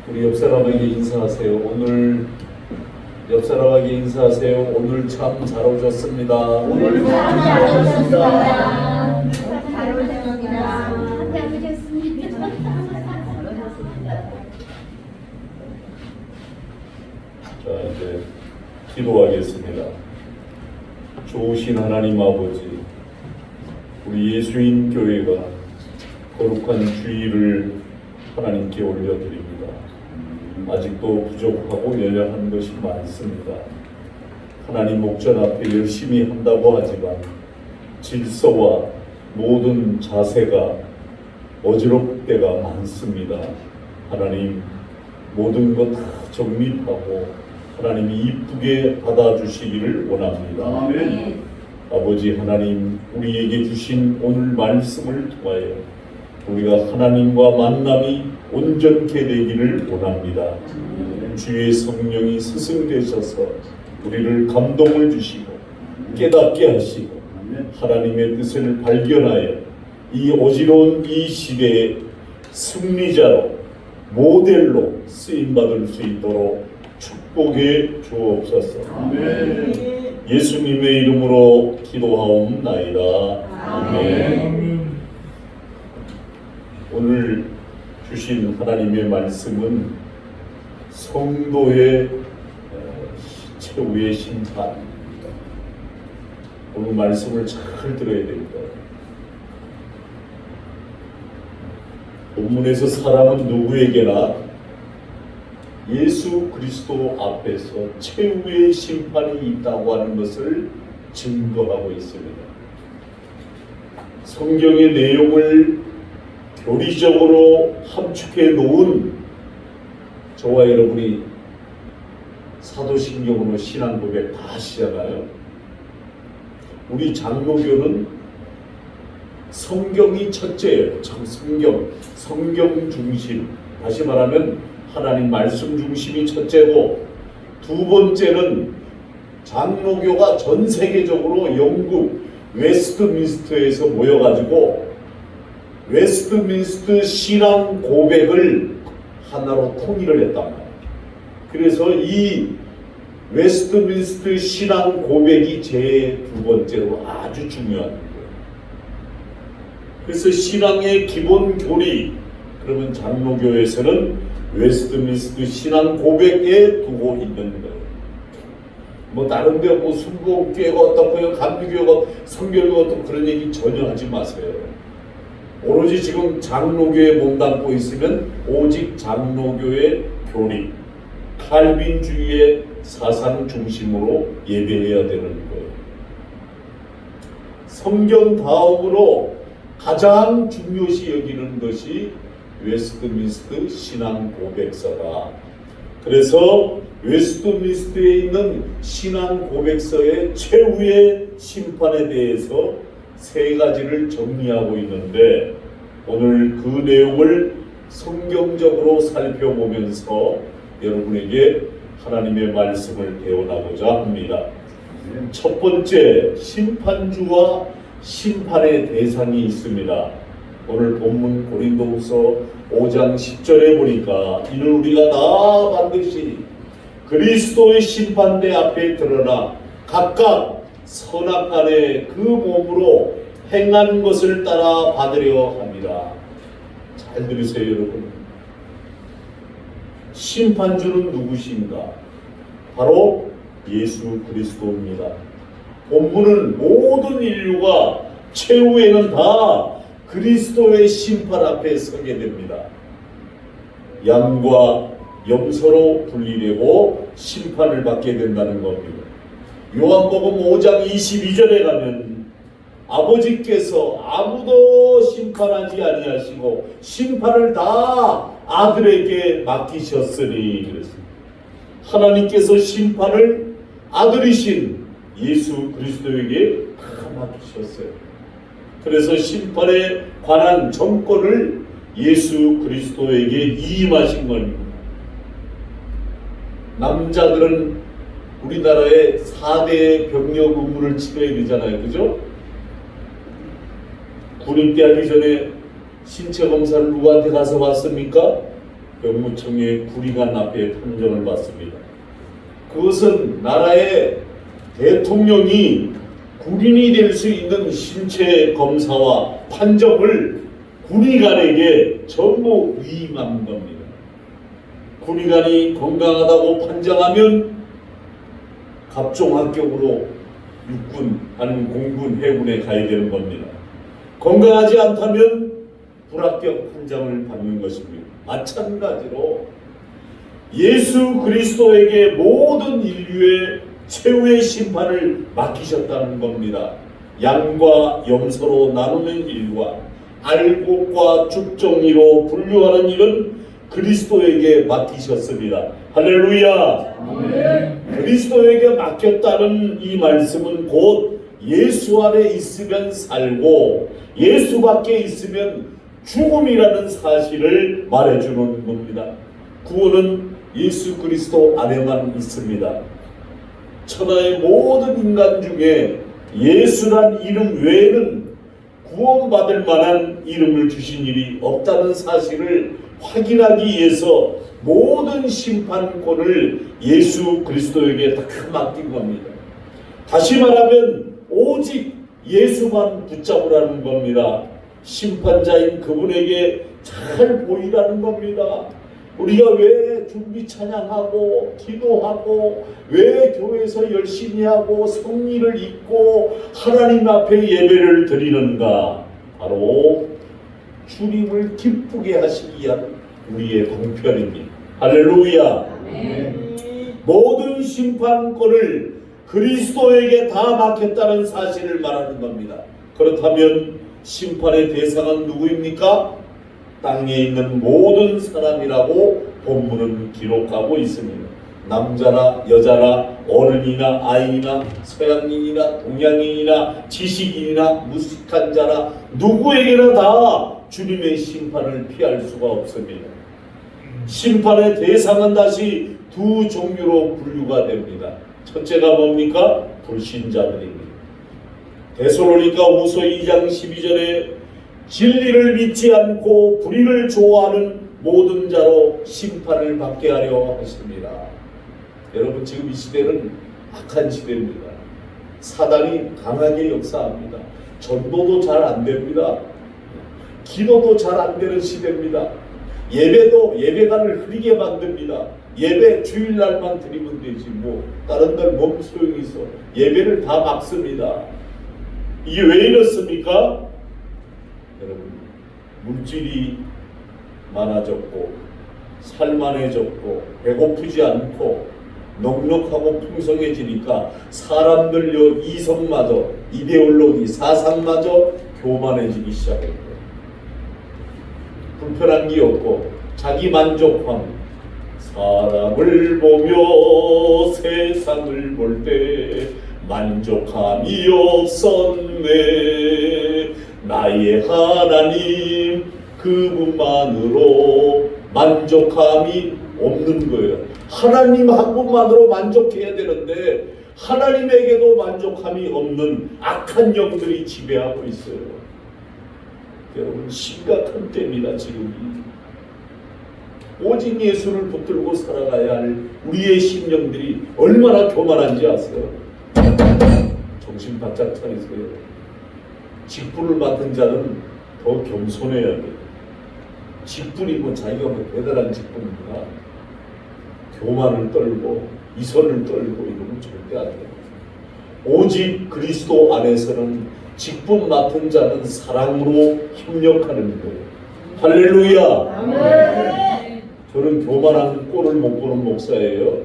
우리 옆 사람에게 인사하세요. 오늘 옆 사람에게 인사하세요. 오늘 참 잘 오셨습니다. 오늘 참 잘 오셨습니다. 잘 오셨습니다. 자, 이제 기도하겠습니다. 좋으신 하나님 아버지, 우리 예수인 교회가 거룩한 주일을 하나님께 올려드립니다. 아직도 부족하고 연약한 것이 많습니다. 하나님 목전 앞에 열심히 한다고 하지만 질서와 모든 자세가 어지럽을 때가 많습니다. 하나님 모든 것 다 정립하고 하나님이 이쁘게 받아주시기를 원합니다. 아멘. 아버지 하나님, 우리에게 주신 오늘 말씀을 통하여 우리가 하나님과 만남이 온전케 되기를 원합니다. 주의 성령이 스승되셔서 우리를 감동을 주시고 깨닫게 하시고 하나님의 뜻을 발견하여 이 어지러운 이 시대의 승리자로 모델로 쓰임받을 수 있도록 축복해 주옵소서. 아멘. 예수님의 이름으로 기도하옵나이다. 아멘. 오늘 주신 하나님의 말씀은 성도의 최후의 심판입니다. 오늘 말씀을 잘 들어야 됩니다. 본문에서 사람은 누구에게나 예수 그리스도 앞에서 최후의 심판이 있다고 하는 것을 증거하고 있습니다. 성경의 내용을 교리적으로 함축해 놓은 저와 여러분이 사도신경으로 신앙 고백 다 하시잖아요. 우리 장로교는 성경이 첫째예요. 성경 중심. 다시 말하면 하나님 말씀 중심이 첫째고, 두 번째는 장로교가 전 세계적으로 영국 웨스트민스터에서 모여가지고 웨스트민스터 신앙 고백을 하나로 통일을 했단 말이에요. 그래서 이 웨스트민스터 신앙 고백이 제 두 번째로 아주 중요한 거예요. 그래서 신앙의 기본 교리, 그러면 장로교에서는 웨스트민스터 신앙 고백에 두고 있는 거예요. 뭐 다른 데 뭐 순복교회가 어떻고요, 감리교회가 성결교가 어떻고 그런 얘기 전혀 하지 마세요. 오로지 지금 장로교에 몸담고 있으면 오직 장로교의 교리, 칼빈주의의 사상 중심으로 예배해야 되는 거예요. 성경 다음으로 가장 중요시 여기는 것이 웨스트민스터 신앙 고백서다. 그래서 웨스트민스터에 있는 신앙 고백서의 최후의 심판에 대해서 세 가지를 정리하고 있는데, 오늘 그 내용을 성경적으로 살펴보면서 여러분에게 하나님의 말씀을 배워나고자 합니다. 첫 번째, 심판주와 심판의 대상이 있습니다. 오늘 본문 고린도후서 5장 10절에 보니까 이는 우리가 다 반드시 그리스도의 심판대 앞에 드러나 각각 선악간에 그 몸으로 행한 것을 따라 받으려 합니다. 잘 들으세요, 여러분. 심판주는 누구신가? 바로 예수 그리스도입니다. 본문은 모든 인류가 최후에는 다 그리스도의 심판 앞에 서게 됩니다. 양과 염소로 분리되고 심판을 받게 된다는 겁니다. 요한복음 5장 22절에 가면 아버지께서 아무도 심판하지 아니하시고 심판을 다 아들에게 맡기셨으니 그랬습니다. 하나님께서 심판을 아들이신 예수 그리스도에게 다 맡기셨어요. 그래서 심판에 관한 정권을 예수 그리스도에게 이임하신 겁니다. 남자들은 우리나라에 4대 병력 의무를 치러야 되잖아요. 그죠? 군입대 하기 전에 신체 검사를 누구한테 가서 받습니까? 병무청의 구리관 앞에 판정을 받습니다. 그것은 나라의 대통령이 군인이 될 수 있는 신체 검사와 판정을 군의관에게 전부 위임한 겁니다. 군의관이 건강하다고 판정하면 갑종 합격으로 육군 아니면 공군 해군에 가야 되는 겁니다. 건강하지 않다면 불합격 판정을 받는 것입니다. 마찬가지로 예수 그리스도에게 모든 인류의 최후의 심판을 맡기셨다는 겁니다. 양과 염소로 나누는 일과 알곡과 죽정이로 분류하는 일은 그리스도에게 맡기셨습니다. 할렐루야! 그리스도에게 맡겼다는 이 말씀은 곧 예수 안에 있으면 살고 예수 밖에 있으면 죽음이라는 사실을 말해주는 겁니다. 구원은 예수 그리스도 안에만 있습니다. 천하의 모든 인간 중에 예수란 이름 외에는 구원받을 만한 이름을 주신 일이 없다는 사실을 확인하기 위해서 모든 심판권을 예수 그리스도에게 다 맡긴 겁니다. 다시 말하면 오직 예수만 붙잡으라는 겁니다. 심판자인 그분에게 잘 보이라는 겁니다. 우리가 왜 준비 찬양하고 기도하고 왜 교회에서 열심히 하고 성리를 읽고 하나님 앞에 예배를 드리는가? 바로 주님을 기쁘게 하시기 위한 우리의 방편입니다. 할렐루야! 모든 심판권을 그리스도에게 다 맡겼다는 사실을 말하는 겁니다. 그렇다면 심판의 대상은 누구입니까? 땅에 있는 모든 사람이라고 본문은 기록하고 있습니다. 남자나 여자나 어른이나 아이나 서양인이나 동양인이나 지식인이나 무식한 자나 누구에게나 다 주님의 심판을 피할 수가 없습니다. 심판의 대상은 다시 두 종류로 분류가 됩니다. 첫째가 뭡니까? 불신자들입니다. 데살로니가 후서 2장 12절에 진리를 믿지 않고 불의를 좋아하는 모든 자로 심판을 받게 하려 하십니다. 여러분, 지금 이 시대는 악한 시대입니다. 사단이 강하게 역사합니다. 전도도 잘 안 됩니다. 기도도 잘 안 되는 시대입니다. 예배관을 흐리게 만듭니다. 예배 주일날만 드리면 되지 뭐 다른 날 뭔 소용이 있어. 예배를 다 막습니다. 이게 왜 이렇습니까? 여러분, 물질이 많아졌고 살만해졌고 배고프지 않고 넉넉하고 풍성해지니까 사람들 이성마저 이데올로기 사상마저 교만해지기 시작했고 불편한 게 없고 자기 만족함 사람을 보며 세상을 볼 때 만족함이 없었네. 나의 하나님 그분만으로 만족함이 없는 거예요. 하나님 한 분만으로 만족해야 되는데 하나님에게도 만족함이 없는 악한 영들이 지배하고 있어요. 여러분, 심각한 때입니다. 지금이 오직 예수를 붙들고 살아가야 할 우리의 심령들이 얼마나 교만한지 아세요? 정신 바짝 차리세요. 직분을 맡은 자는 더 겸손해야 돼요. 직분이 뭐 자기가 뭐 대단한 직분이구나. 교만을 떨고 이선을 떨고 이러면 절대 안 돼요. 오직 그리스도 안에서는 직분 맡은 자는 사랑으로 협력하는 거예요. 할렐루야! 저는 교만한 꼴을 못 보는 목사예요.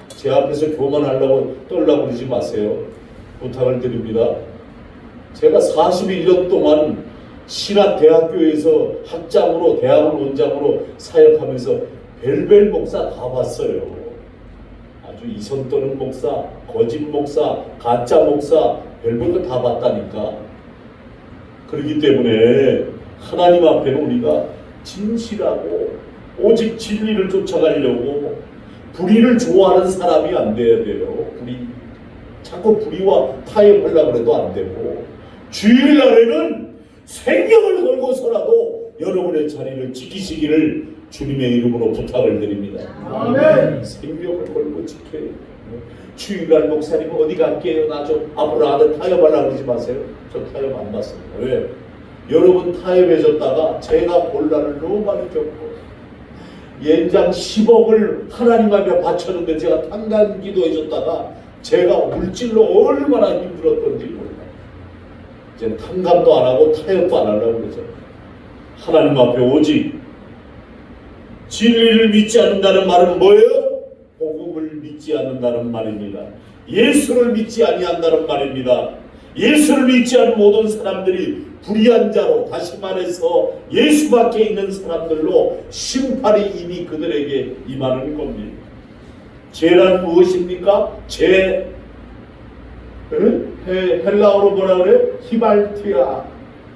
제 앞에서 교만하려고 떨려고 그러지 마세요. 부탁을 드립니다. 제가 41년 동안 신학대학교에서 학장으로 대학원 원장으로 사역하면서 별별 목사 다 봤어요. 아주 이선 떠는 목사, 거짓 목사, 가짜 목사, 별별 거 다 봤다니까. 그렇기 때문에 하나님 앞에는 우리가 진실하고 오직 진리를 쫓아가려고 불의를 좋아하는 사람이 안 돼야 돼요. 자꾸 불의와 타협하려고 해도 안 되고, 주일날에는 생명을 걸고서라도 여러분의 자리를 지키시기를 주님의 이름으로 부탁을 드립니다. 아멘. 생명을 걸고 지켜요. 주일날 목사님 어디 갈게요? 나 좀 앞으로 아들 타협하려고 그러지 마세요. 저 타협 안 받습니다. 왜? 여러분 타협해줬다가 제가 곤란을 너무 많이 겪고 연장 10억을 하나님 앞에 바쳤는데 제가 탄감 기도해줬다가 제가 물질로 얼마나 힘들었던지 몰라요. 이제 탕감도 안 하고 타협도 안 하려고 그러죠. 하나님 앞에 오직 진리를 믿지 않는다는 말은 뭐예요? 복음을 믿지 않는다는 말입니다. 예수를 믿지 아니한다는 말입니다. 예수를 믿지 않는 모든 사람들이 불의한 자로, 다시 말해서 예수밖에 있는 사람들로 심판이 이미 그들에게 임하는 겁니다. 죄란 무엇입니까? 죄, 헬라어로 뭐라 그래? 히발티아,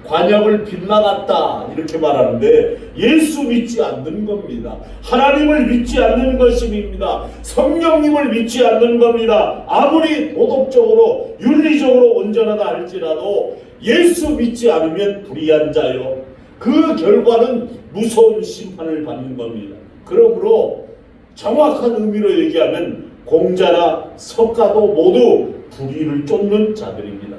관역을 빗나갔다 이렇게 말하는데 예수 믿지 않는 겁니다. 하나님을 믿지 않는 것입니다. 성령님을 믿지 않는 겁니다. 아무리 도덕적으로 윤리적으로 온전하다 할지라도 예수 믿지 않으면 불의한 자요. 그 결과는 무서운 심판을 받는 겁니다. 그러므로 정확한 의미로 얘기하면 공자나 석가도 모두 불의를 쫓는 자들입니다.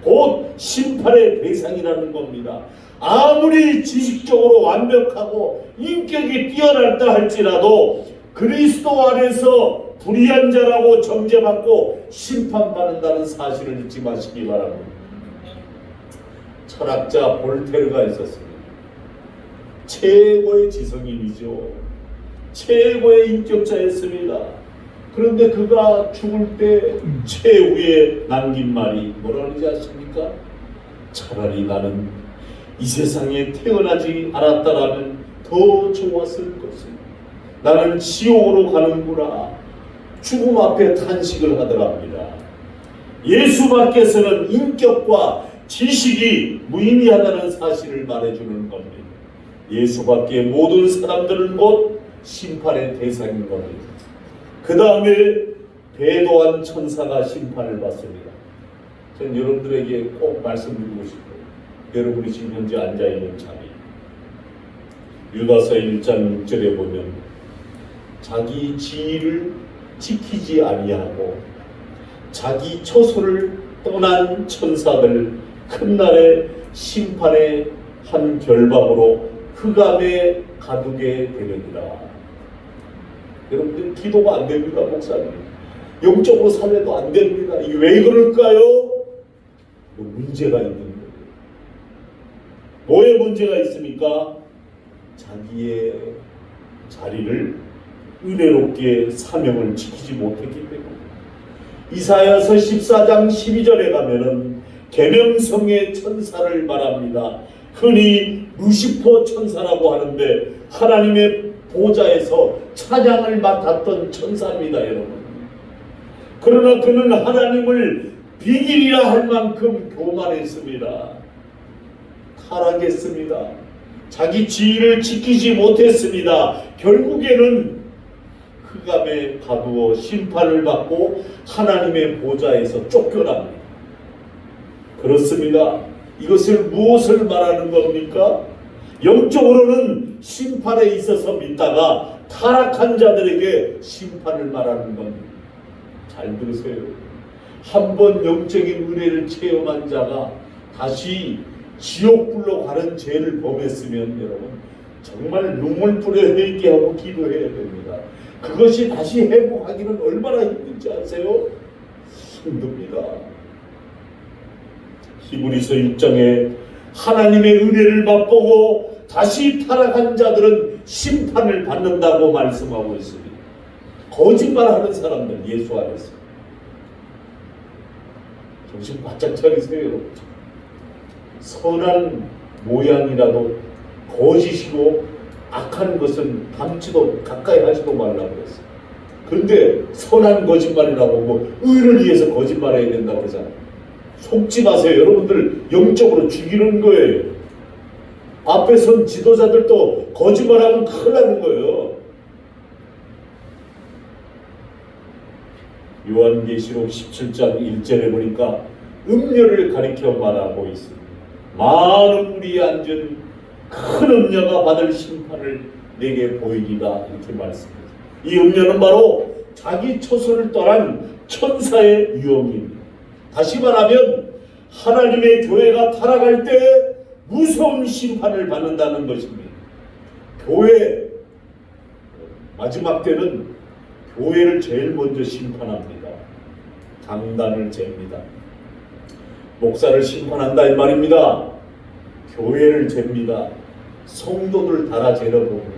곧 심판의 대상이라는 겁니다. 아무리 지식적으로 완벽하고 인격이 뛰어났다 할지라도 그리스도 안에서 불의한 자라고 정죄받고 심판받는다는 사실을 잊지 마시기 바랍니다. 철학자 볼테르가 있었습니다. 최고의 지성인이죠. 최고의 인격자였습니다. 그런데 그가 죽을 때 최후에 남긴 말이 뭐라는지 아십니까? 차라리 나는 이 세상에 태어나지 않았다라면 더 좋았을 것을. 나는 지옥으로 가는구나. 죽음 앞에 탄식을 하더랍니다. 예수밖에서는 인격과 지식이 무의미하다는 사실을 말해주는 겁니다. 예수밖에 모든 사람들은 곧 심판의 대상인 겁니다. 그 다음에 배도한 천사가 심판을 받습니다. 저는 여러분들에게 꼭 말씀드리고 싶어요. 여러분이 지금 현재 앉아있는 자리, 유다서 1장 6절에 보면 자기 지위를 지키지 아니하고 자기 처소를 떠난 천사들 큰 날의 심판의 한 결박으로 흑암에 가두게 되느니라. 여러분들 기도가 안 됩니다. 목사님 영적으로 살려도 안 됩니다. 이게 왜 그럴까요? 문제가 있는 거예요. 뭐에 문제가 있습니까? 자기의 자리를 은혜롭게 사명을 지키지 못했기 때문에. 이사야서 14장 12절에 가면은 계명성의 천사를 말합니다. 흔히 루시퍼 천사라고 하는데 하나님의 보좌에서 찬양을 맡았던 천사입니다, 여러분. 그러나 그는 하나님을 비길이라 할 만큼 교만했습니다. 타락했습니다. 자기 지위를 지키지 못했습니다. 결국에는 흑암에 가두어 심판을 받고 하나님의 보좌에서 쫓겨납니다. 그렇습니다. 이것을 무엇을 말하는 겁니까? 영적으로는 심판에 있어서 믿다가 타락한 자들에게 심판을 말하는 겁니다. 잘 들으세요. 한번 영적인 은혜를 체험한 자가 다시 지옥불로 가는 죄를 범했으면 여러분 정말 눈물 뿌려 회개하고 기도해야 됩니다. 그것이 다시 회복하기는 얼마나 힘든지 아세요? 힘듭니다. 히브리서 6장에 하나님의 은혜를 맛보고 다시 타락한 자들은 심판을 받는다고 말씀하고 있습니다. 거짓말하는 사람들 예수 안에서 정신 바짝 차리세요. 선한 모양이라도 거짓이고 악한 것은 담지도 가까이 하지도 말라고 했어요. 그런데 선한 거짓말이라고 뭐 의를 위해서 거짓말해야 된다고 그러잖아요. 속지 마세요. 여러분들 영적으로 죽이는 거예요. 앞에 선 지도자들도 거짓말하면 큰일 나는 거예요. 요한계시록 17장 1절에 보니까 음녀를 가리켜 말하고 있습니다. 많은 물이 앉은 큰 음녀가 받을 심판을 내게 보이리라 이렇게 말씀합니다. 이 음녀는 바로 자기 처소를 떠난 천사의 유형입니다. 다시 말하면 하나님의 교회가 타락할 때 무서운 심판을 받는다는 것입니다. 교회 마지막 때는 교회를 제일 먼저 심판합니다. 강단을 잽니다. 목사를 심판한다 이 말입니다. 교회를 잽니다. 성도들 달아 재려 보는 겁니다.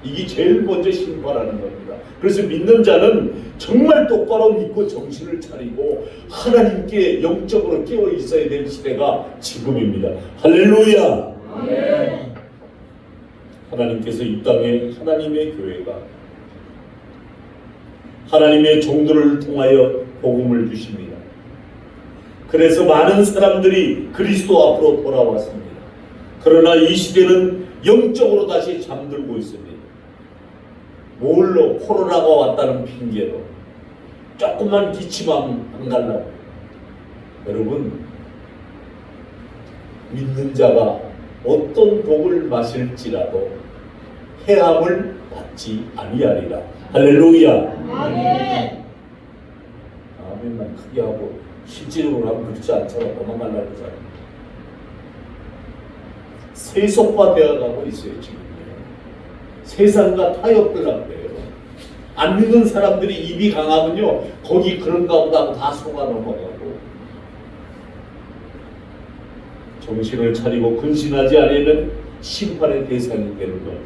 이게 제일 먼저 심판하는 겁니다. 그래서 믿는 자는 정말 똑바로 믿고 정신을 차리고 하나님께 영적으로 깨어 있어야 될 시대가 지금입니다. 할렐루야. 아멘. 하나님께서 이 땅에 하나님의 교회가 하나님의 종들을 통하여 복음을 주십니다. 그래서 많은 사람들이 그리스도 앞으로 돌아왔습니다. 그러나 이 시대는 영적으로 다시 잠들고 있습니다. 뭘로? 코로나가 왔다는 핑계로 조금만 기침하면 안 갈라고. 여러분, 믿는 자가 어떤 독을 마실지라도 해함을 받지 아니하리라. 할렐루야. 아멘. 아멘만 크게 하고 실제로 하면 그렇지 않잖아. 도망가려고 하잖아. 세속화되어 가고 있어요 지금. 세상과 타협되려고 해요. 안 믿는 사람들이 입이 강하면요 거기 그런가 보다 하고 다 속아 넘어가고 정신을 차리고 근신하지 않으면 심판의 대상이 되는 거예요.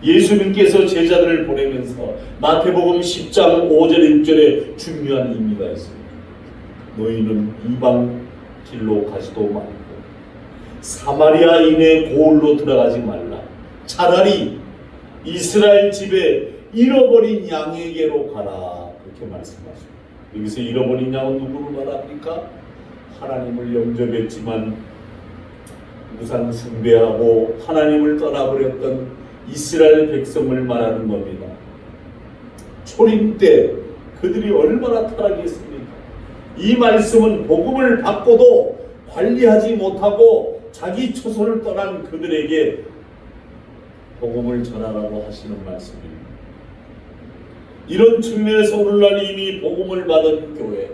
예수님께서 제자들을 보내면서 마태복음 10장 5절 6절에 중요한 의미가 있습니다. 너희는 이방 길로 가지도 말고 사마리아인의 고을로 들어가지 말라. 차라리 이스라엘 집에 잃어버린 양에게로 가라. 그렇게 말씀하십니다. 여기서 잃어버린 양은 누구를 말합니까? 하나님을 영접했지만 우상 숭배하고 하나님을 떠나버렸던 이스라엘 백성을 말하는 겁니다. 초림 때 그들이 얼마나 타락했습니까? 이 말씀은 복음을 받고도 관리하지 못하고 자기 처소를 떠난 그들에게 복음을 전하라고 하시는 말씀입니다. 이런 측면에서 오늘날 이미 복음을 받은 교회,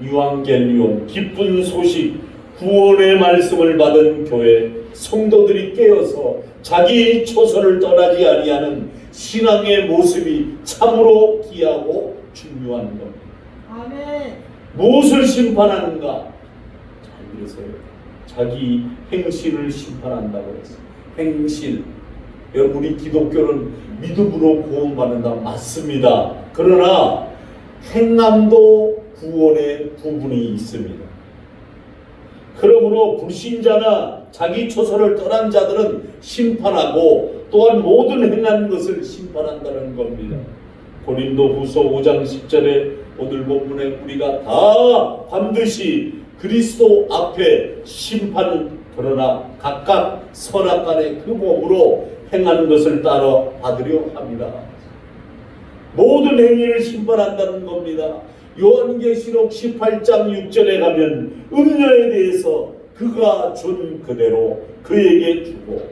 유앙겔리온, 기쁜 소식, 구원의 말씀을 받은 교회, 성도들이 깨어서 자기 처소를 떠나지 아니하는 신앙의 모습이 참으로 귀하고 중요한 겁니다. 아멘. 무엇을 심판하는가? 잘 들으세요. 자기 행실을 심판한다고 했어요. 행실. 여러분, 우리 기독교는 믿음으로 구원받는다. 맞습니다. 그러나 행함도 구원의 부분이 있습니다. 그러므로 불신자나 자기 처소를 떠난 자들은 심판하고 또한 모든 행한 것을 심판한다는 겁니다. 고린도후서 5장 10절에 오늘 본문에 우리가 다 반드시 그리스도 앞에 심판, 그러나 각각 선악간의 그 몸으로 행한 것을 따라 받으려 합니다. 모든 행위를 심판한다는 겁니다. 요한계시록 18장 6절에 가면 음녀에 대해서 그가 준 그대로 그에게 주고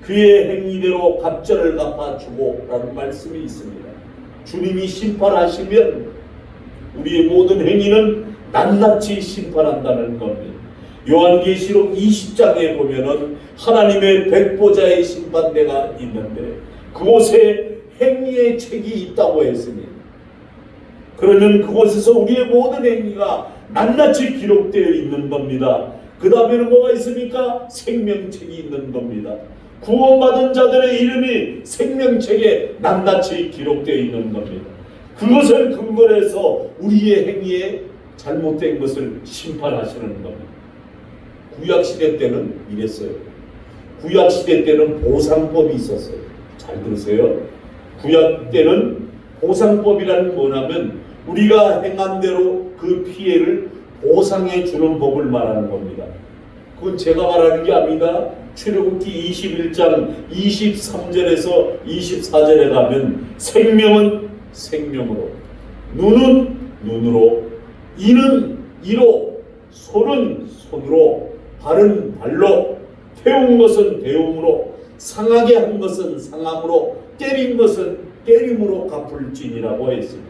그의 행위대로 갑절을 갚아주고 라는 말씀이 있습니다. 주님이 심판하시면 우리의 모든 행위는 낱낱이 심판한다는 겁니다. 요한계시록 20장에 보면은 하나님의 백보자의 심판대가 있는데 그곳에 행위의 책이 있다고 했습니다. 그러면 그곳에서 우리의 모든 행위가 낱낱이 기록되어 있는 겁니다. 그 다음에는 뭐가 있습니까? 생명책이 있는 겁니다. 구원받은 자들의 이름이 생명책에 낱낱이 기록되어 있는 겁니다. 그것을 근거로 해서 우리의 행위에 잘못된 것을 심판하시는 겁니다. 구약시대 때는 이랬어요. 구약시대 때는 보상법이 있었어요. 잘 들으세요. 구약 때는 보상법이라는 뭐냐면 우리가 행한 대로 그 피해를 보상해 주는 법을 말하는 겁니다. 그건 제가 말하는 게 아닙니다. 출애굽기 21장 23절에서 24절에 가면 생명은 생명으로, 눈은 눈으로, 이는 이로, 손은 손으로, 발은 발로, 태운 것은 태움으로, 상하게 한 것은 상함으로, 때린 것은 때림으로 갚을지니라고 했습니다.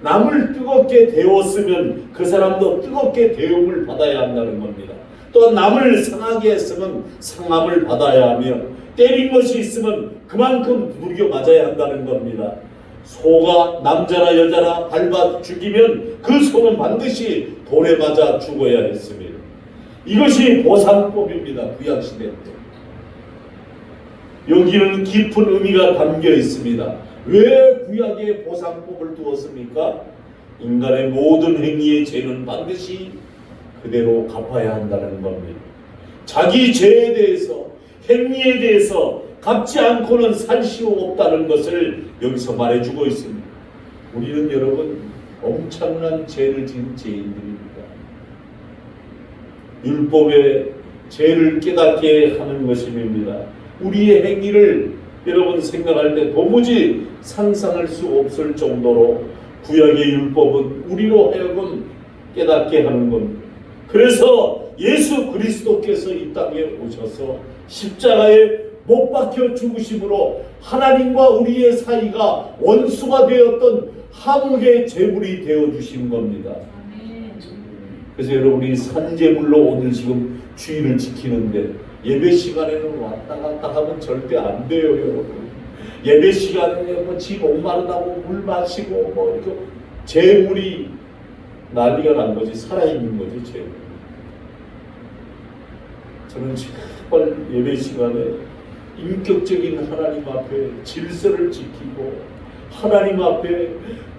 남을 뜨겁게 대웠으면 그 사람도 뜨겁게 대움을 받아야 한다는 겁니다. 또 남을 상하게 했으면 상함을 받아야 하며, 때린 것이 있으면 그만큼 두들겨 맞아야 한다는 겁니다. 소가 남자나 여자나 밟아 죽이면 그 소는 반드시 돌에 맞아 죽어야 했습니다. 이것이 보상법입니다. 구약시대 때. 여기는 깊은 의미가 담겨 있습니다. 왜 구약에 보상법을 두었습니까? 인간의 모든 행위의 죄는 반드시 그대로 갚아야 한다는 겁니다. 자기 죄에 대해서, 행위에 대해서 갚지 않고는 살 수 없다는 것을 여기서 말해주고 있습니다. 우리는 여러분 엄청난 죄를 지은 죄인들입니다. 율법의 죄를 깨닫게 하는 것입니다. 우리의 행위를 여러분 생각할 때 도무지 상상할 수 없을 정도로 구약의 율법은 우리로 하여금 깨닫게 하는 겁니다. 그래서 예수 그리스도께서 이 땅에 오셔서 십자가에 못 박혀 죽으심으로 하나님과 우리의 사이가 원수가 되었던 한국의 제물이 되어주신 겁니다. 그래서 여러분이 산제물로 오늘 지금 주의를 지키는데 예배 시간에는 왔다 갔다 하면 절대 안 돼요, 여러분. 예배 시간에 뭐 지 목마르다고 물 마시고 뭐 이렇게 제물이 난리가 난 거지, 살아있는 거지, 제물. 저는 제발 예배 시간에 인격적인 하나님 앞에 질서를 지키고 하나님 앞에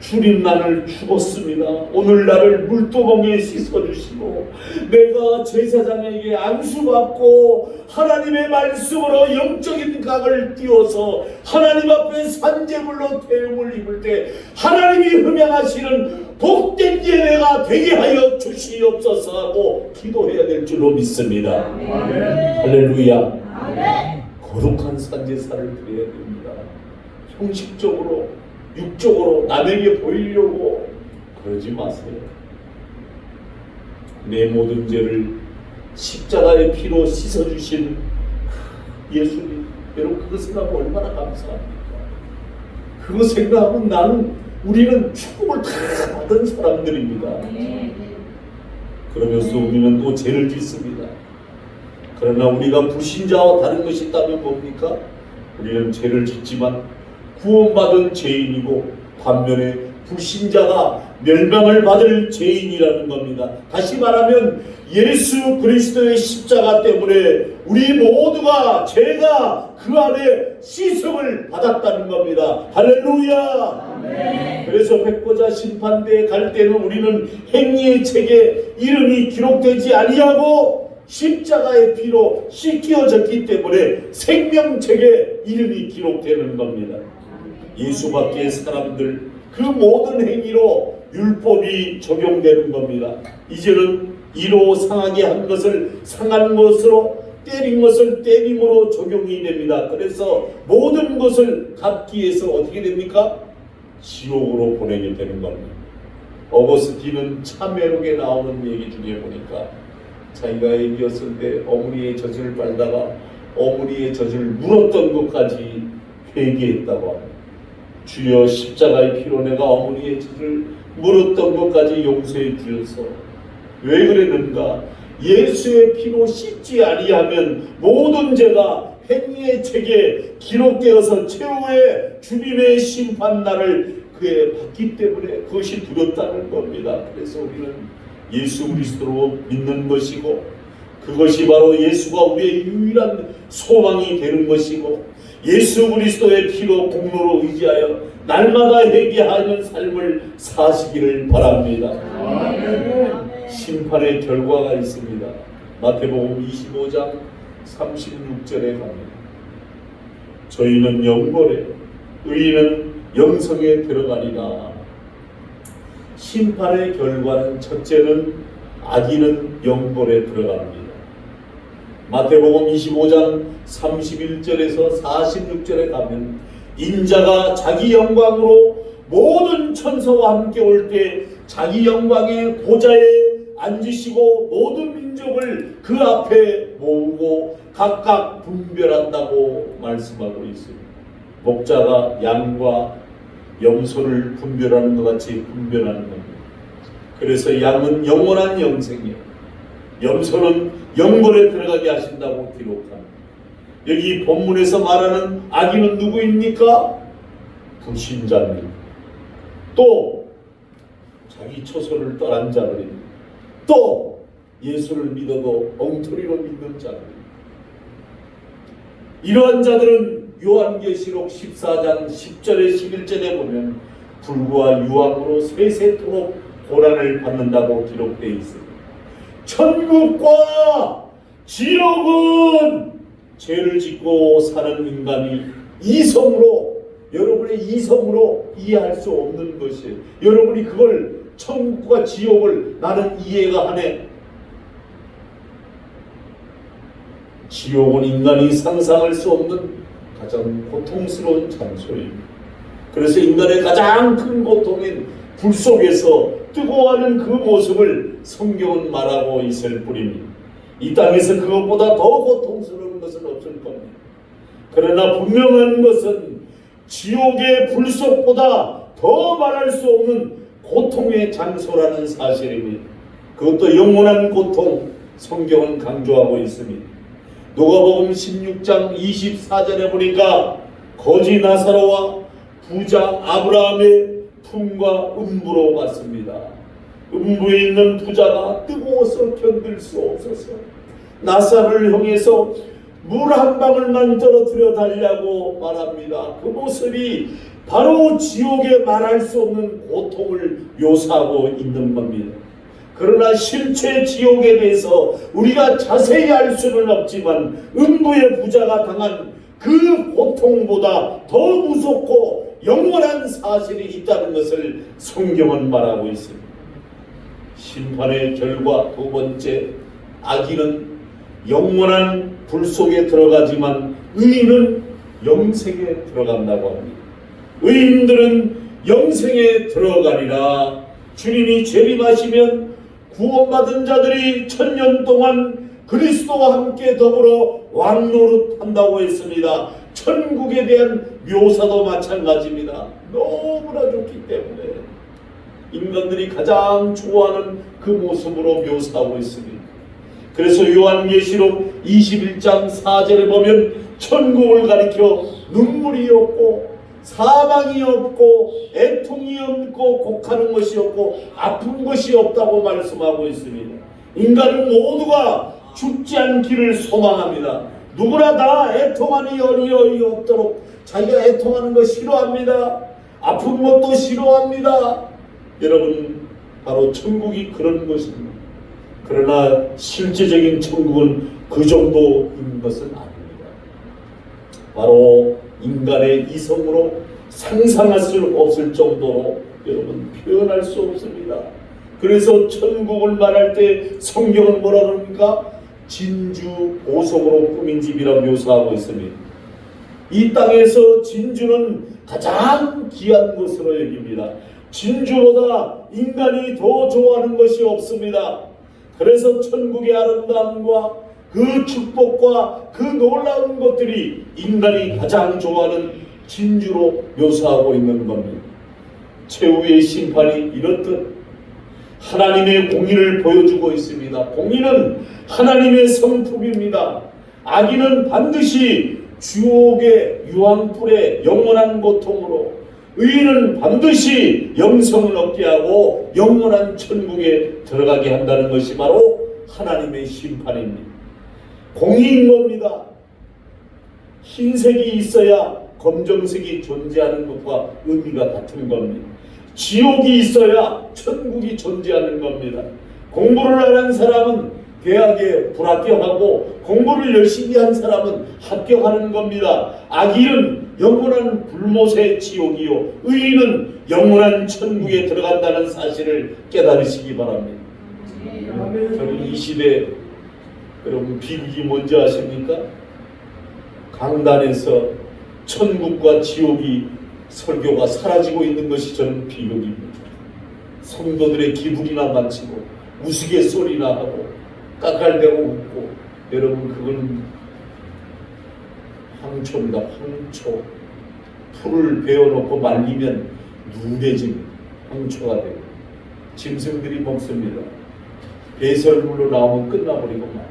주님 나를 죽었습니다. 오늘 나를 물두멍에 씻어주시고 내가 제사장에게 안수받고 하나님의 말씀으로 영적인 각을 띄워서 하나님 앞에 산제물로 태움을 입을 때 하나님이 흠양하시는 복된 예배가 되게 하여 주시옵소서 하고 기도해야 될 줄로 믿습니다. 아멘. 할렐루야. 아멘. 거룩한 산제사를 드려야 됩니다. 형식적으로 육적으로 남에게 보이려고 그러지 마세요. 내 모든 죄를 십자가의 피로 씻어주신 예수님, 여러분 그거 생각하면 얼마나 감사합니까? 그거 생각하면 우리는 축복을 다 받은 사람들입니다. 그러면서 우리는 또 죄를 짓습니다. 그러나 우리가 불신자와 다른 것이 있다면 뭡니까? 우리는 죄를 짓지만 구원받은 죄인이고 반면에 불신자가 멸망을 받을 죄인이라는 겁니다. 다시 말하면 예수 그리스도의 십자가 때문에 우리 모두가 죄가 그 안에 씻음을 받았다는 겁니다. 할렐루야. 아멘. 그래서 백보자 심판대에 갈 때는 우리는 행위의 책에 이름이 기록되지 아니하고 십자가의 피로 씻겨졌기 때문에 생명책에 이름이 기록되는 겁니다. 예수 밖의 사람들 그 모든 행위로 율법이 적용되는 겁니다. 이제는 이로 상하게 한 것을 상한 것으로, 때린 것을 때림으로 적용이 됩니다. 그래서 모든 것을 갚기 위해서 어떻게 됩니까? 지옥으로 보내게 되는 겁니다. 어거스틴은 참회록에 나오는 얘기 중에 보니까 자기가 애기였을 때 어머니의 젖을 빨다가 어머니의 젖을 물었던 것까지 회개했다고 합니다. 주여 십자가의 피로 내가 어머니의 젖을 물었던 것까지 용서해 주셔서 왜 그랬는가? 예수의 피로 씻지 아니하면 모든 죄가 행위의 책에 기록되어서 최후의 주님의 심판날을 그에 받기 때문에 그것이 두렵다는 겁니다. 그래서 우리는 예수 그리스도로 믿는 것이고 그것이 바로 예수가 우리의 유일한 소망이 되는 것이고 예수 그리스도의 피로 공로로 의지하여 날마다 회개하는 삶을 사시기를 바랍니다. 아멘. 심판의 결과가 있습니다. 마태복음 25장 36절에 갑니다. 저희는 영벌에 의인은 영성에 들어가리라. 심판의 결과는 첫째는 악인은 영벌에 들어갑니다. 마태복음 25장 31절에서 46절에 가면 인자가 자기 영광으로 모든 천사와 함께 올 때 자기 영광의 보좌에 앉으시고 모든 민족을 그 앞에 모으고 각각 분별한다고 말씀하고 있습니다. 목자가 양과 염소를 분별하는 것 같이 분별하는 겁니다. 그래서 양은 영원한 영생이에요. 염소는 영벌에 들어가게 하신다고 기록합니다. 여기 본문에서 말하는 악인은 누구입니까? 불신자입니다. 또 자기 처소를 떠난 자들입니다. 또 예수를 믿어도 엉터리로 믿는 자들입니다. 이러한 자들은 요한계시록 14장 10절에 11절에 보면 불과 유황으로 세세토록 고난을 받는다고 기록되어 있습니다. 천국과 지옥은 죄를 짓고 사는 인간이 이성으로, 여러분의 이성으로 이해할 수 없는 것이에요. 여러분이 그걸 천국과 지옥을 나는 이해가 하네. 지옥은 인간이 상상할 수 없는 가장 고통스러운 장소입니다. 그래서 인간의 가장 큰 고통인 불 속에서 뜨거워하는 그 모습을 성경은 말하고 있을 뿐입니다. 이 땅에서 그것보다 더 고통스러운 것은 없을 겁니다. 그러나 분명한 것은 지옥의 불 속보다 더 말할 수 없는 고통의 장소라는 사실입니다. 그것도 영원한 고통, 성경은 강조하고 있습니다. 누가복음 16장 24절에 보니까 거지 나사로와 부자 아브라함의 품과 음부로 갔습니다. 음부에 있는 부자가 뜨거워서 견딜 수 없어서 나사로를 향해서 물 한 방울만 떨어뜨려 달라고 말합니다. 그 모습이 바로 지옥에 말할 수 없는 고통을 묘사하고 있는 겁니다. 그러나 실제 지옥에 대해서 우리가 자세히 알 수는 없지만 음부의 부자가 당한 그 고통보다 더 무섭고 영원한 사실이 있다는 것을 성경은 말하고 있습니다. 심판의 결과 두 번째, 악인은 영원한 불 속에 들어가지만 의인은 영생에 들어간다고 합니다. 의인들은 영생에 들어가리라. 주님이 재림하시면 구원받은 자들이 1000년 동안 그리스도와 함께 더불어 왕노릇한다고 했습니다. 천국에 대한 묘사도 마찬가지입니다. 너무나 좋기 때문에 인간들이 가장 좋아하는 그 모습으로 묘사하고 있습니다. 그래서 요한계시록 21장 4절에 보면 천국을 가리켜 눈물이 없고 사망이 없고 애통이 없고 곡하는 것이 없고 아픈 것이 없다고 말씀하고 있습니다. 인간은 모두가 죽지 않기를 소망합니다. 누구나 다 애통하니 어리어리 없도록 자기가 애통하는 거 싫어합니다. 아픈 것도 싫어합니다. 여러분, 바로 천국이 그런 것입니다. 그러나 실제적인 천국은 그 정도인 것은 아닙니다. 바로 인간의 이성으로 상상할 수 없을 정도로 여러분 표현할 수 없습니다. 그래서 천국을 말할 때 성경은 뭐라 그럽니까? 진주 보석으로 꾸민 집이라 묘사하고 있습니다. 이 땅에서 진주는 가장 귀한 것으로 여깁니다. 진주보다 인간이 더 좋아하는 것이 없습니다. 그래서 천국의 아름다움과 그 축복과 그 놀라운 것들이 인간이 가장 좋아하는 진주로 묘사하고 있는 겁니다. 최후의 심판이 이렇듯 하나님의 공의를 보여주고 있습니다. 공의는 하나님의 성품입니다. 악인은 반드시 지옥의 유황불의 영원한 고통으로, 의인은 반드시 영생을 얻게 하고 영원한 천국에 들어가게 한다는 것이 바로 하나님의 심판입니다. 공의인 겁니다. 흰색이 있어야 검정색이 존재하는 것과 의미가 같은 겁니다. 지옥이 있어야 천국이 존재하는 겁니다. 공부를 안 한 사람은 대학에 불합격하고 공부를 열심히 한 사람은 합격하는 겁니다. 악인은 영원한 불못의 지옥이요, 의인은 영원한 천국에 들어간다는 사실을 깨달으시기 바랍니다. 저는 이 시대 여러분 비극이 뭔지 아십니까? 강단에서 천국과 지옥이 설교가 사라지고 있는 것이 저는 비극입니다. 성도들의 기분이나 마치고 우스갯소리나 하고 깎알대고 웃고, 여러분 그건 황초입니다. 황초. 풀을 베어놓고 말리면 누래진 황초가 되고 짐승들이 먹습니다. 배설물로 나오면 끝나버리고 말.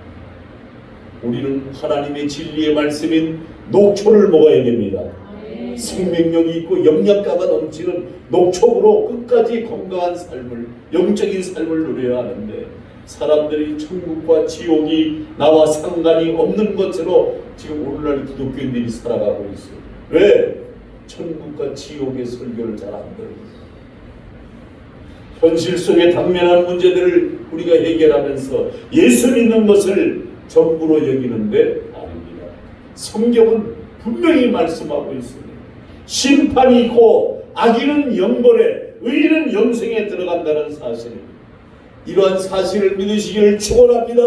우리는 하나님의 진리의 말씀인 녹초를 먹어야 됩니다. 생명력이 있고 영양가가 넘치는 녹초로 끝까지 건강한 삶을, 영적인 삶을 누려야 하는데, 사람들이 천국과 지옥이 나와 상관이 없는 것으로 지금 오늘날 기독교인들이 살아가고 있어요. 왜? 천국과 지옥의 설교를 잘 안 들어요. 현실 속의 당면한 문제들을 우리가 해결하면서 예수 믿는 것을 전부로 여기는데 아닙니다. 성경은 분명히 말씀하고 있습니다. 심판이 있고 악인은 영벌에, 의인은 영생에 들어간다는 사실입니다. 이러한 사실을 믿으시기를 축원합니다.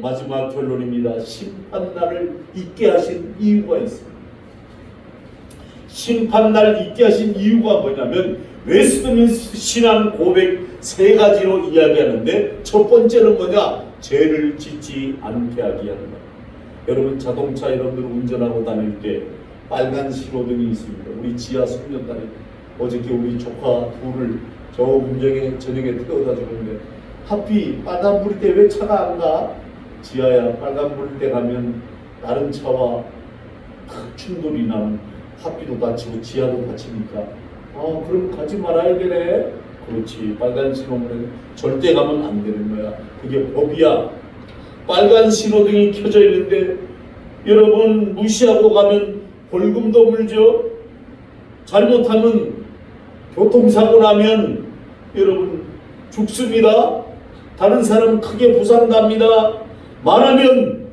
마지막 결론입니다. 심판날을 있게 하신 이유가 있습니다. 심판날 있게 하신 이유가 뭐냐면, 웨스트민스터 신앙 고백 세 가지로 이야기하는데, 첫 번째는 뭐냐? 죄를 짓지 않게 하게 하는 것. 여러분 자동차 여러분들 운전하고 다닐 때 빨간 신호등이 있습니다. 우리 지하 숙련단에 어저께 우리 조카 둘을 저 운정에 저녁에 태워다 주는데, 하필 빨간 불일 때 왜 차가 안 가? 지하야, 빨간 불일 때 가면 다른 차와 충돌이 나면 하필도 다치고 지하도 다치니까, 그럼 가지 말아야 되네. 그렇지, 빨간 신호는 절대 가면 안 되는 거야. 그게 법이야. 빨간 신호등이 켜져 있는데 여러분 무시하고 가면 벌금도 물죠. 잘못하면 교통사고 나면 여러분 죽습니다. 다른 사람 크게 부상납니다. 말하면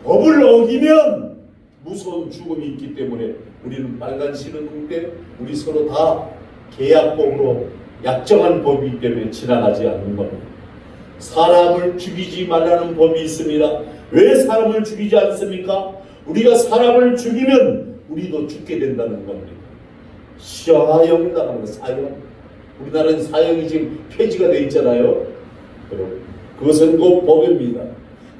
법을 어기면 무서운 죽음이 있기 때문에 우리는 빨간 신호등 때 우리 서로 다 계약법으로 약정한 법이기 때문에 지나가지 않는 겁니다. 사람을 죽이지 말라는 법이 있습니다. 왜 사람을 죽이지 않습니까? 우리가 사람을 죽이면 우리도 죽게 된다는 겁니다. 사형을 나가는 거, 사형. 우리나라는 사형이 지금 폐지가 되어 있잖아요. 여러분, 그것은 곧 법입니다.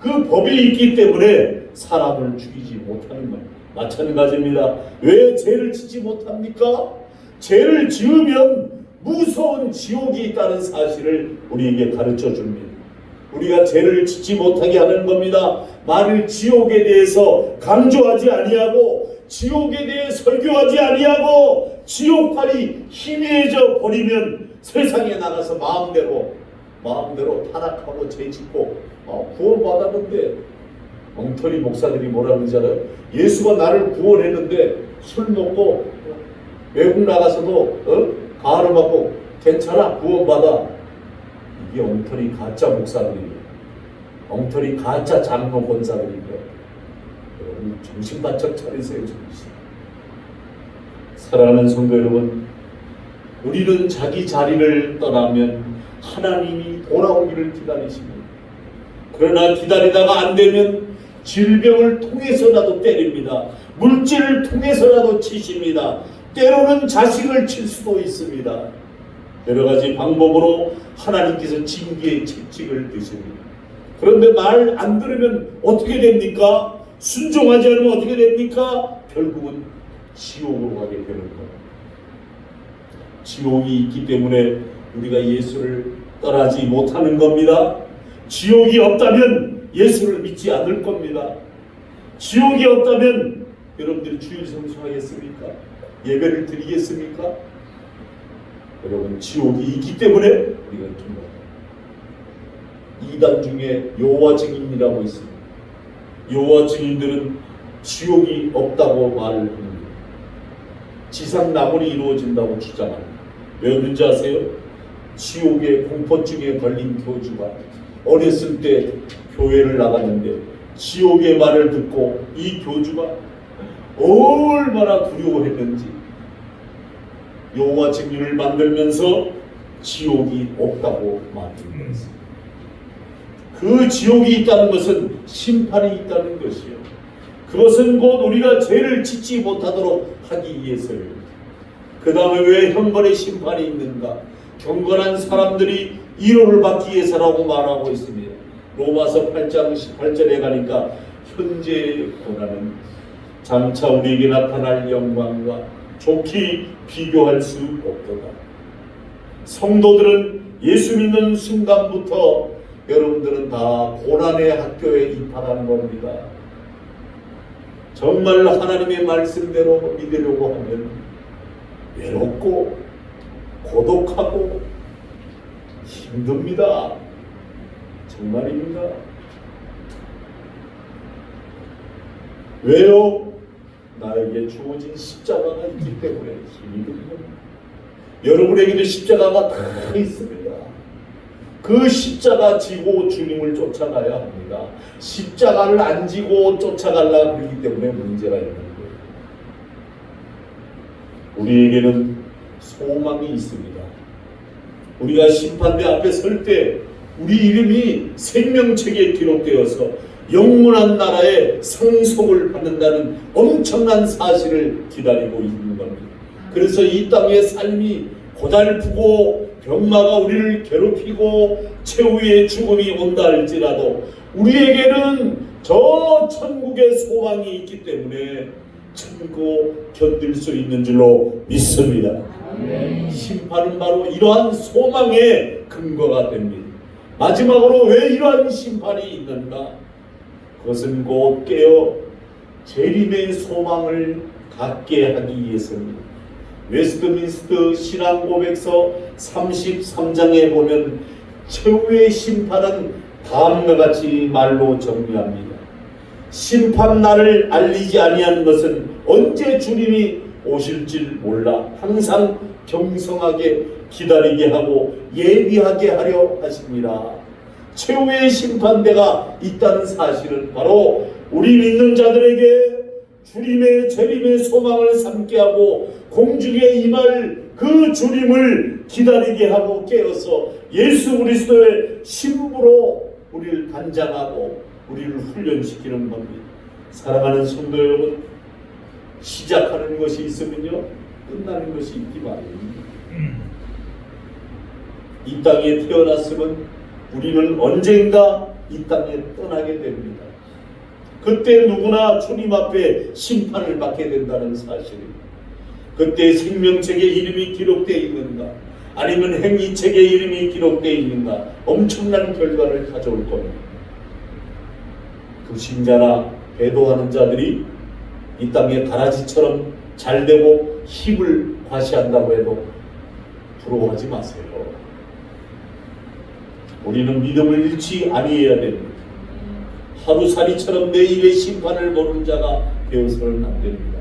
그 법이 있기 때문에 사람을 죽이지 못하는 것 마찬가지입니다. 왜 죄를 짓지 못합니까? 죄를 지으면 무서운 지옥이 있다는 사실을 우리에게 가르쳐 줍니다. 우리가 죄를 짓지 못하게 하는 겁니다. 만일 지옥에 대해서 강조하지 아니하고 지옥에 대해 설교하지 아니하고 지옥팔이 희미해져 버리면 세상에 나가서 마음대로 타락하고 죄짓고 구원받았는데, 엉터리 목사들이 뭐라 그러잖아요. 예수가 나를 구원했는데 술 먹고 외국 나가서도 가름하고 괜찮아, 구원받아. 이게 엉터리 가짜 목사들이에요. 엉터리 가짜 장로 권사들이에요. 여러분 정신 바짝 차리세요. 정신. 사랑하는 성도 여러분, 우리는 자기 자리를 떠나면 하나님이 돌아오기를 기다리십니다. 그러나 기다리다가 안 되면 질병을 통해서라도 때립니다. 물질을 통해서라도 치십니다. 때로는 자식을 칠 수도 있습니다. 여러 가지 방법으로 하나님께서 징계의 채찍을 드십니다. 그런데 말 안 들으면 어떻게 됩니까? 순종하지 않으면 어떻게 됩니까? 결국은 지옥으로 가게 되는 겁니다. 지옥이 있기 때문에 우리가 예수를 떠나지 못하는 겁니다. 지옥이 없다면 예수를 믿지 않을 겁니다. 지옥이 없다면 여러분들이 주일 성수하겠습니까? 예배를 드리겠습니까? 여러분 지옥이 있기 때문에 우리가 기도합니다. 이단 중에 여호와 증인이라고 있습니다. 여호와 증인들은 지옥이 없다고 말을 합니다. 지상 낙원이 이루어진다고 주장합니다. 왜 그런지 아세요? 지옥의 공포증에 걸린 교주가 어렸을 때 교회를 나갔는데 지옥의 말을 듣고 이 교주가 얼마나 두려워했는지 여호와 증인을 만들면서 지옥이 없다고 말했습니다. 그 지옥이 있다는 것은 심판이 있다는 것이요. 그것은 곧 우리가 죄를 짓지 못하도록 하기 위해서요. 그 다음에 왜 형벌의 심판이 있는가? 경건한 사람들이 위로를 받기 위해서라고 말하고 있습니다. 로마서 8장 18절에 가니까 현재의 고난은 장차 우리에게 나타날 영광과 좋게 비교할 수 없도다. 성도들은 예수 믿는 순간부터 여러분들은 다 고난의 학교에 입학하는 겁니다. 정말 하나님의 말씀대로 믿으려고 하면 외롭고 고독하고 힘듭니다. 정말입니다. 왜요? 나에게 주어진 십자가가 있기 때문에 힘이 듭니다. 여러분에게도 십자가가 다 있습니다. 그 십자가 지고 주님을 쫓아가야 합니다. 십자가를 안 지고 쫓아가려고 그러기 때문에 문제가 있는 거예요. 우리에게는 소망이 있습니다. 우리가 심판대 앞에 설 때 우리 이름이 생명책에 기록되어서 영원한 나라의 상속을 받는다는 엄청난 사실을 기다리고 있는 겁니다. 그래서 이 땅의 삶이 고달프고 병마가 우리를 괴롭히고 최후의 죽음이 온다 할지라도 우리에게는 저 천국의 소망이 있기 때문에 천국 견딜 수 있는 줄로 믿습니다. 심판은 바로 이러한 소망의 근거가 됩니다. 마지막으로 왜 이러한 심판이 있는가? 그것은 곧 깨어 재림의 소망을 갖게 하기 위해서입니다. 웨스트민스터 신앙고백서 33장에 보면 최후의 심판은 다음과 같이 말로 정리합니다. 심판날을 알리지 아니한 것은 언제 주님이 오실지 몰라 항상 경성하게 기다리게 하고 예비하게 하려 하십니다. 최후의 심판대가 있다는 사실은 바로 우리 믿는 자들에게 주님의 재림의 소망을 삼게 하고 공중에 임할 그 주님을 기다리게 하고 깨어서 예수 그리스도의 신부로 우리를 단장하고 우리를 훈련시키는 겁니다. 사랑하는 성도 여러분, 시작하는 것이 있으면요 끝나는 것이 있기 마련입니다. 이 땅에 태어났으면 우리는 언젠가 이 땅에 떠나게 됩니다. 그때 누구나 주님 앞에 심판을 받게 된다는 사실입니다. 그때 생명책에 이름이 기록되어 있는가 아니면 행위책에 이름이 기록되어 있는가 엄청난 결과를 가져올 겁니다. 불신자나 배도하는 자들이 이 땅에 가라지처럼 잘되고 힘을 과시한다고 해도 부러워하지 마세요. 우리는 믿음을 잃지 아니해야 됩니다. 하루살이처럼 내일의 심판을 보는 자가 되어서는 안 됩니다.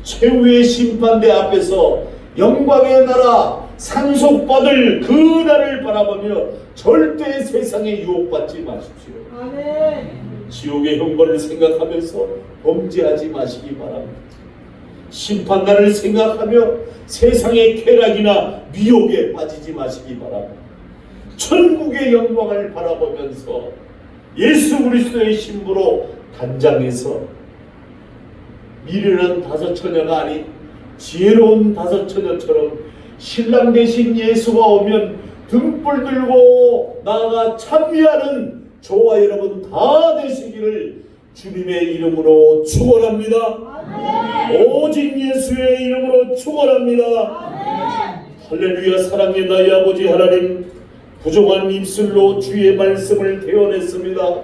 최후의 심판대 앞에서 영광의 나라 상속받을 그 날을 바라보며 절대 세상에 유혹받지 마십시오. 아멘. 지옥의 형벌을 생각하면서 범죄하지 마시기 바랍니다. 심판날을 생각하며 세상의 쾌락이나 미혹에 빠지지 마시기 바랍니다. 천국의 영광을 바라보면서 예수 그리스도의 신부로 단장해서 미련한 다섯 처녀가 아닌 지혜로운 다섯 처녀처럼 신랑 대신 예수가 오면 등불 들고 나아가 참여하는 저와 여러분 다 되시기를 주님의 이름으로 축원합니다. 아멘. 오직 예수의 이름으로 축원합니다. 아멘. 할렐루야. 사랑의 나의 아버지 하나님, 부족한 입술로 주의 말씀을 대언했습니다.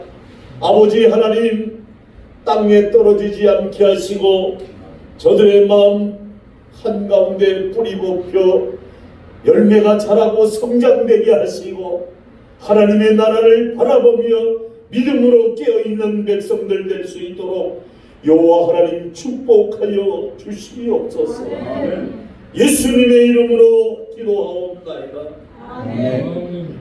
아버지 하나님, 땅에 떨어지지 않게 하시고 저들의 마음 한가운데 뿌리 뽑혀 열매가 자라고 성장되게 하시고 하나님의 나라를 바라보며 믿음으로 깨어있는 백성들 될 수 있도록 여호와 하나님 축복하여 주시옵소서. 예수님의 이름으로 기도하옵나이다. 아멘.